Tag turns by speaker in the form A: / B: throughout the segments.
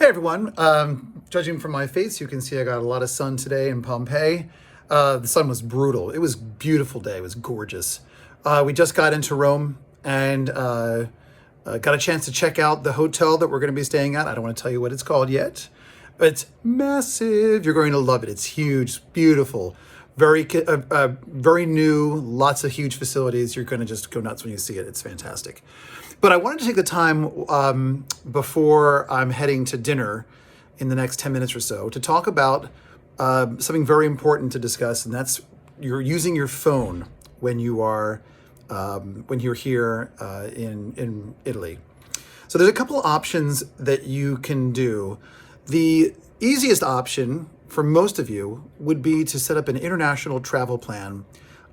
A: Hey everyone, judging from my face, you can see I got a lot of sun today in Pompeii. The sun was brutal. It was a beautiful day. It was gorgeous. We just got into Rome and got a chance to check out the hotel that we're going to be staying at. I don't want to tell you what it's called yet, but it's massive. You're going to love it. It's huge, beautiful, very new, lots of huge facilities. You're going to just go nuts when you see it. It's fantastic. But I wanted to take the time before I'm heading to dinner in the next 10 minutes or so to talk about something very important to discuss, and that's you're using your phone when you're here in Italy. So there's a couple of options that you can do. The easiest option for most of you would be to set up an international travel plan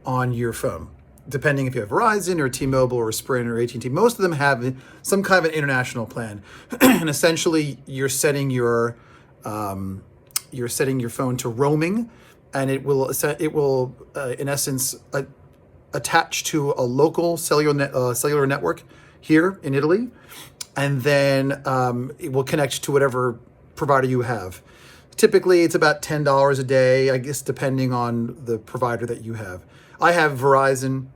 A: on your phone. Depending if you have Verizon or T-Mobile or Sprint or AT&T, most of them have some kind of an international plan. And essentially, you're setting your phone to roaming, and it will in essence attach to a local cellular network here in Italy, and then it will connect to whatever provider you have. Typically, it's about $10 a day, I guess, depending on the provider that you have. I have Verizon,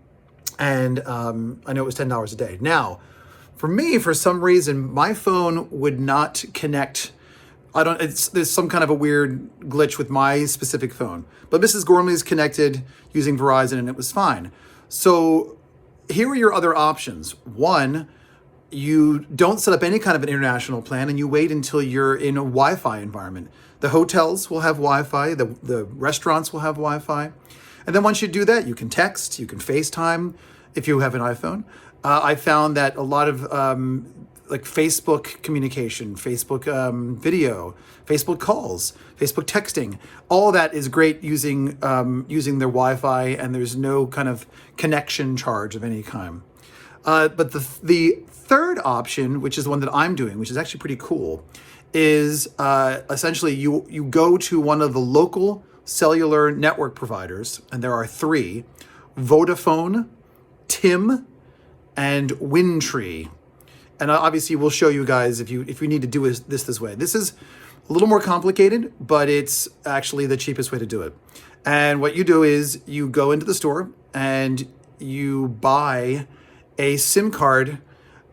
A: and I know it was $10 a day. Now, for me, for some reason, my phone would not connect. There's some kind of a weird glitch with my specific phone. But Mrs. Gormley is connected using Verizon, and it was fine. So here are your other options. One, you don't set up any kind of an international plan, and you wait until you're in a Wi-Fi environment. The hotels will have Wi-Fi. The restaurants will have Wi-Fi. And then once you do that, you can text, you can FaceTime if you have an iPhone. I found that a lot of like Facebook communication, Facebook video, Facebook calls, Facebook texting, all of that is great using their Wi-Fi, and there's no kind of connection charge of any kind. But the third option, which is the one that I'm doing, which is actually pretty cool, is essentially you go to one of the local cellular network providers, and there are three: Vodafone, TIM, and WindTree. And obviously we'll show you guys if you need to do this way. This is a little more complicated, but it's actually the cheapest way to do it. And what you do is you go into the store and you buy a SIM card,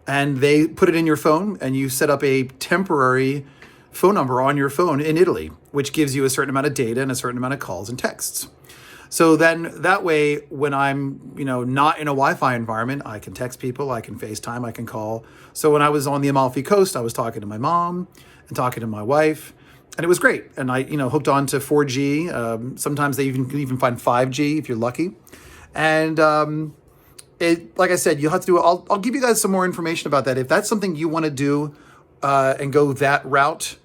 A: and they put it in your phone, and you set up a temporary phone number on your phone in Italy, which gives you a certain amount of data and a certain amount of calls and texts. So then that way, when I'm, not in a Wi-Fi environment, I can text people, I can FaceTime, I can call. So when I was on the Amalfi Coast, I was talking to my mom and talking to my wife, and it was great. And I, hooked on to 4G. Sometimes they even find 5G if you're lucky. And like I said, you'll have to do. I'll give you guys some more information about that if that's something you want to do and go that route.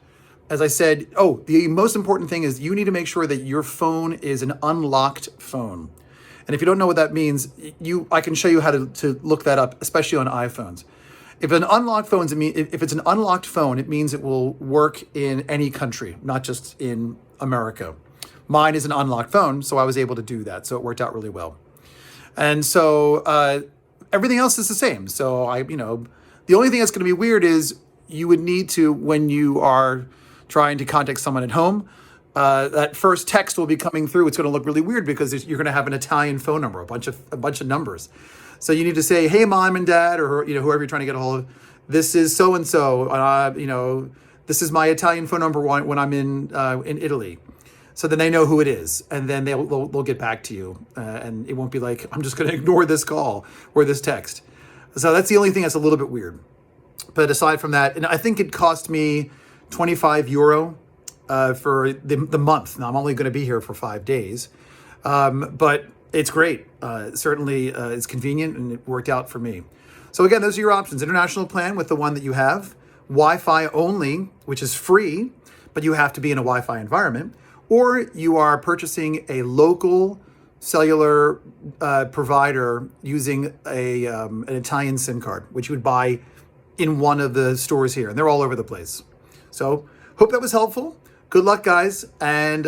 A: As I said, the most important thing is you need to make sure that your phone is an unlocked phone. And if you don't know what that means, I can show you how to look that up, especially on iPhones. If it's an unlocked phone, it means it will work in any country, not just in America. Mine is an unlocked phone, so I was able to do that. So it worked out really well. And so everything else is the same. So the only thing that's going to be weird is you would need to, when you are trying to contact someone at home, that first text will be coming through. It's going to look really weird because you're going to have an Italian phone number, a bunch of numbers. So you need to say, "Hey, mom and dad," or whoever you're trying to get a hold of. This is so and so. This is my Italian phone number when I'm in Italy. So then they know who it is, and then they'll get back to you, and it won't be like, I'm just going to ignore this call or this text. So that's the only thing that's a little bit weird. But aside from that, and I think it cost me €25 for the month. Now I'm only going to be here for 5 days, but it's great. Certainly, it's convenient, and it worked out for me. So again, those are your options: international plan with the one that you have, Wi-Fi only, which is free, but you have to be in a Wi-Fi environment. Or you are purchasing a local cellular provider using an Italian SIM card, which you would buy in one of the stores here. And they're all over the place. So hope that was helpful. Good luck, guys. And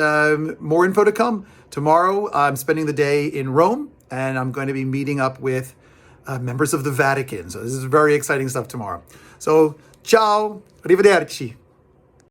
A: more info to come. Tomorrow, I'm spending the day in Rome, and I'm going to be meeting up with members of the Vatican. So this is very exciting stuff tomorrow. So ciao, arrivederci.